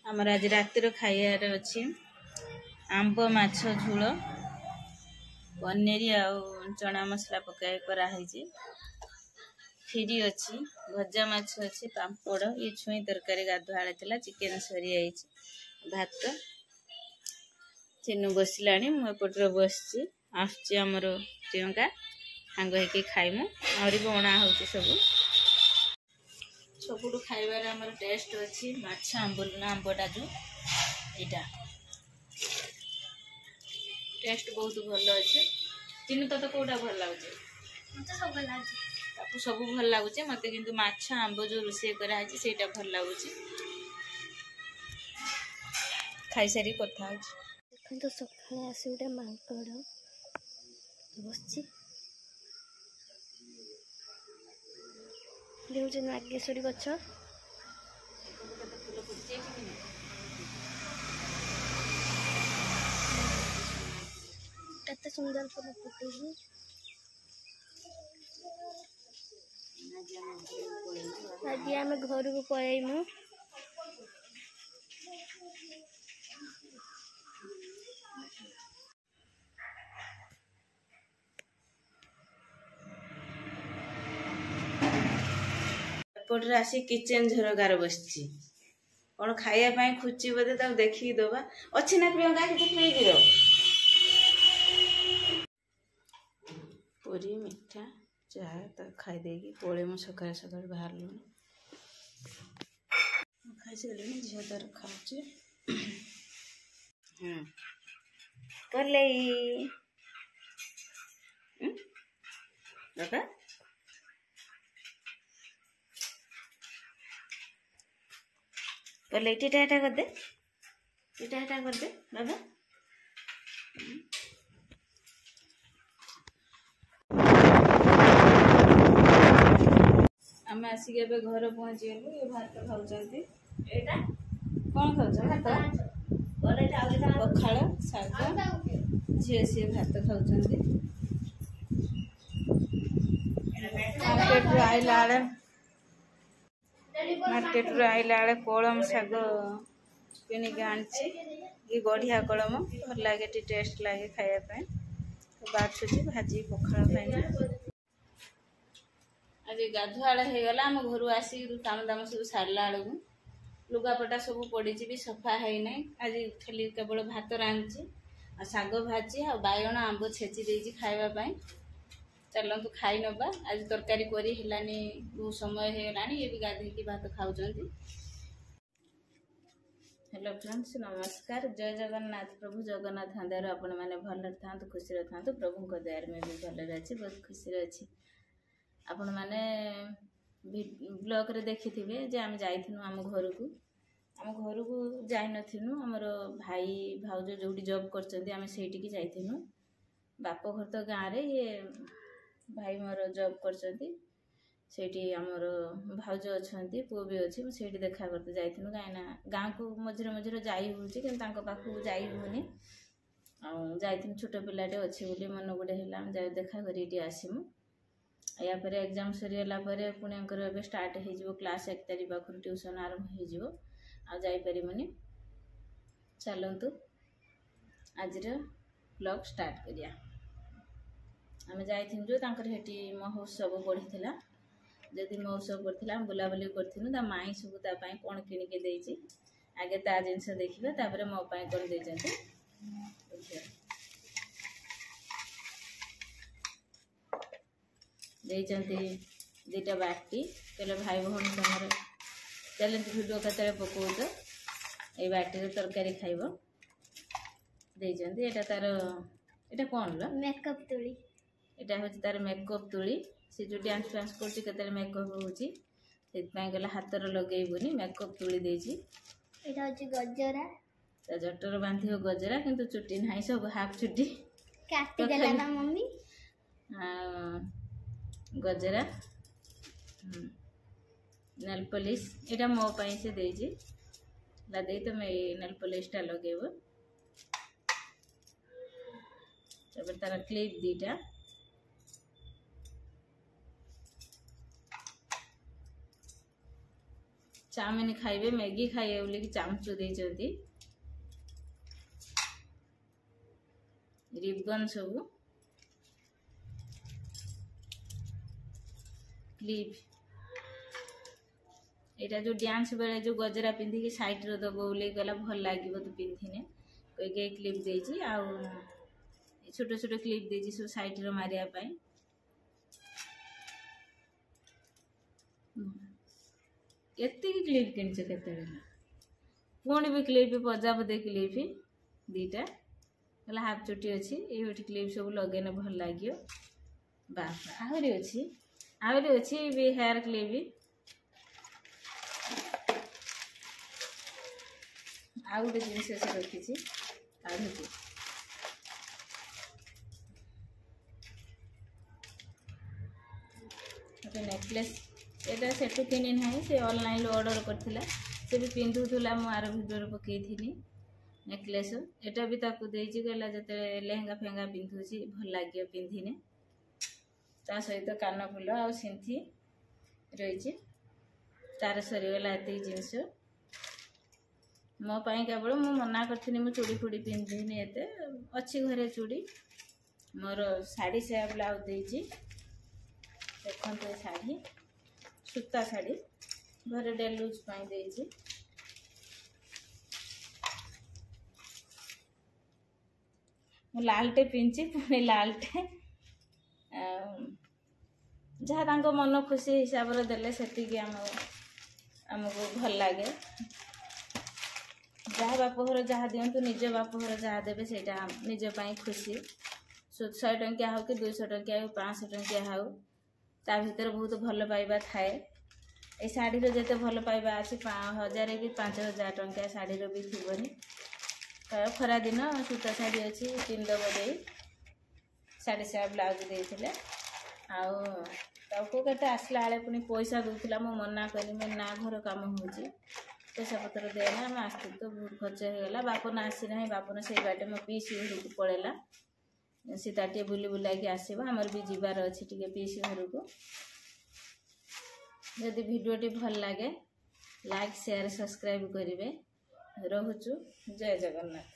आमर आज रातिर खाइबार अच्छी आंब माछ झोल पनीर आउ चना मसला पकाई कराई खीरी अच्छी भजा माछ अच्छी पापड़ ये छुई तरकारी गाधुआ चिकेन सरी भात चिन्नु बसला मुझे बस आमर प्रियंका सांग हो खाइमु आहरी बना हो सब सबुठ खाइबार आमर टेस्ट अच्छी माछ आंबटा जो यहाँ टेस्ट बहुत भल अच्छे चिन्नु तो कौटा भल लगे सब भल लगुच मत कि माछ आंब जो रोषे कराई से भल लगुच खाई सारी कथा देखो सकाଳେ आसी गोटे माଙ୍କड़ बस हूँ नागेश्वरी गछ केते सुंदर फूल फुटे आज आम घर को पलैमु एपटे आसी किचेन झरकार बस कौन खाया खोजी बोधे देखिकी दबा अच्छी ना प्रियंका कि फ्रिज पूरी मिठा चाह खाईदे पलैमु सका सका बाहर लुण खाई सारे झील तार खाऊे पलै बाबा पलै टीटा कर दे बाबा आम आसिक घर पहुँची गलु ये भात खाऊँ एटा कौन खाऊ भात पखाड़ शाग झील सी भात खाऊँ मार्केट रू आइला कलम शाग किनिक आनी गढ़िया कलम भल लगे टेस्ट लगे खायापी बाछुची भाजी पखाड़ आज गाधुआ होगला आम घर आसिक काम दाम सब सारा बेलू लुगापटा सब पड़ी भी सफा है ना आज खाली केवल भात रांधि शाग भाजी आ बाइगण आंब छेची देती खावाई चलतु खाई नबा आज तरकारी करी हेलानी बहुत समय होगला ये भी गाधे भात खाऊँ। हेलो फ्रेंड्स नमस्कार जय जगन्नाथ प्रभु जगन्नाथ दयार आपण मैंने भल था खुशी था प्रभु को दयार में भी भल अच्छी बहुत खुशी अच्छी आपण मैंने ब्लॉग रे देखी थे जे आम जाइनु आम घर को जाई नथिनु हमर भाई भाउज जोटी जॉब करछन्ती सेठी जाइनु बाप घर तो गाँव रे ये भाई मोर जॉब करछन्ती सेठी आमर भाउज अच्छी पुओ भी अच्छी मुझे देखा करते जाइनु कहीं गाँव को मझे मझे जाई होची कि पाखक जाई होनी जाइनु छोट पिलाटे अच्छी बोली मन गोटे है देखा कर आसमु या पर एग्जाम सरीगला पुणी स्टार्ट हो क्लास 1 तारीख पाखर ट्यूशन आरंभ हो जापरिमुनि चलतु आज ब्लॉग स्टार्ट करिया आम जाइनु जो हेटी महोत्सव पड़ीला जदि महोत्सव पड़ता बुलाबुली करूँ माई सब कौन किणिके देती आगे ता जिनस देखा मो कौन देते दीटा बाटी कहले भाई भौणी तुम चैलेंज भिडियो केत पकाउच ये बाटी तरकारी खाइब देते तार ये कौन ला मेकअप तुली यहाँ हूँ तार मेकअप तुली सी जो डांस फांस कर मेकअप होची कहला हाथ लगेबुनि मेकअप तुली देची गजरा जटर बांधिव गजरा किंतु चुटी ना सब हाफ चुटी काटी देला ना मम्मी गजरा नेल पॉलिश यहाँ मो पाई से देजी लदे तुम नेल पॉलिशटा लगेब तार क्लिप दीटा चाउमिन खाइबे मैगी खाइबे बोली चामच देइचंती रिबन सब क्लिप एटा जो डांस बेले जो गजरा पिंधिकी साइड रो दबो बोली कहला भल लागिबो तो पिंधिने कोई क्लिप देइची आ छोट छोट क्लिप देइची सब साइड रो मारिया पई एत्ती क्लिप किनछ केते पुणी भी क्लिप प्रजापति क्लिप दीटा कहला हाफ चुटी अच्छी ये क्लिप सब लगेने भल लगे बाप आहरी अच्छी भी हेयर क्लिप आ गोटे जिनस से रखी काढ़ी गोटे नेकलेस एटा सेठू किनी ना से ऑनलाइन ऑर्डर करथिला से भी पिंधुला मु आर वीडियो पकई नेकलेस एटा भी ताकू देइची कहला जते लेहंगा फेंगा पिंधुची भल लागियो पिंधिने ता सहित कान फुल आ सिंथी रही तार सरीगला एत जिनस मो पाई केवल मु मना करथिनी मु चूड़ी फुड़ी पिंधिनी एते अच्छी घरे चूड़ी मोर साड़ी से ब्लाउज देइची देखंते साड़ी सूता साड़ी घरे डेली यूज पाई देइची मु लालटे पिंची पुणी लालटे जहाँ तांको मन खुशी हिसाब रे देले सेतिकी हमको भल लगे जहाँ बापघर जहाँ दिंतु निज बापघर जहाँ देवे से निज खुशी 100 टंकिया हो कि 200 टंकिया हो 500 टंकिया हो ता भीतर बहुत भल पाइबा थाए ए शाढ़ी रो जते भल पाइबा अछि 1000 कि 5000 टंकिया शाढ़ी रो भी थिबनी खरा दिन सूता शाढ़ी अच्छी 3 दब दे साड़ी से ब्लाउज देइथिले आउ ताको केते आसला आले पुनी पैसा दूथला मो मना करी मैं ना घर काम होची पैसा पत्र देना मैं आस्ते तो बहुत खर्च हो गला बाप ना आसी ना बाप ना से बाटे मो पीसी घर को पड़ेला सीताटे बुली बुला के आसीबा हमर भी जीवार अछि टिके पीसी घर को यदि वीडियो टी भल लागे लाइक शेयर सब्सक्राइब करिवे रहूछु जय जगन्नाथ।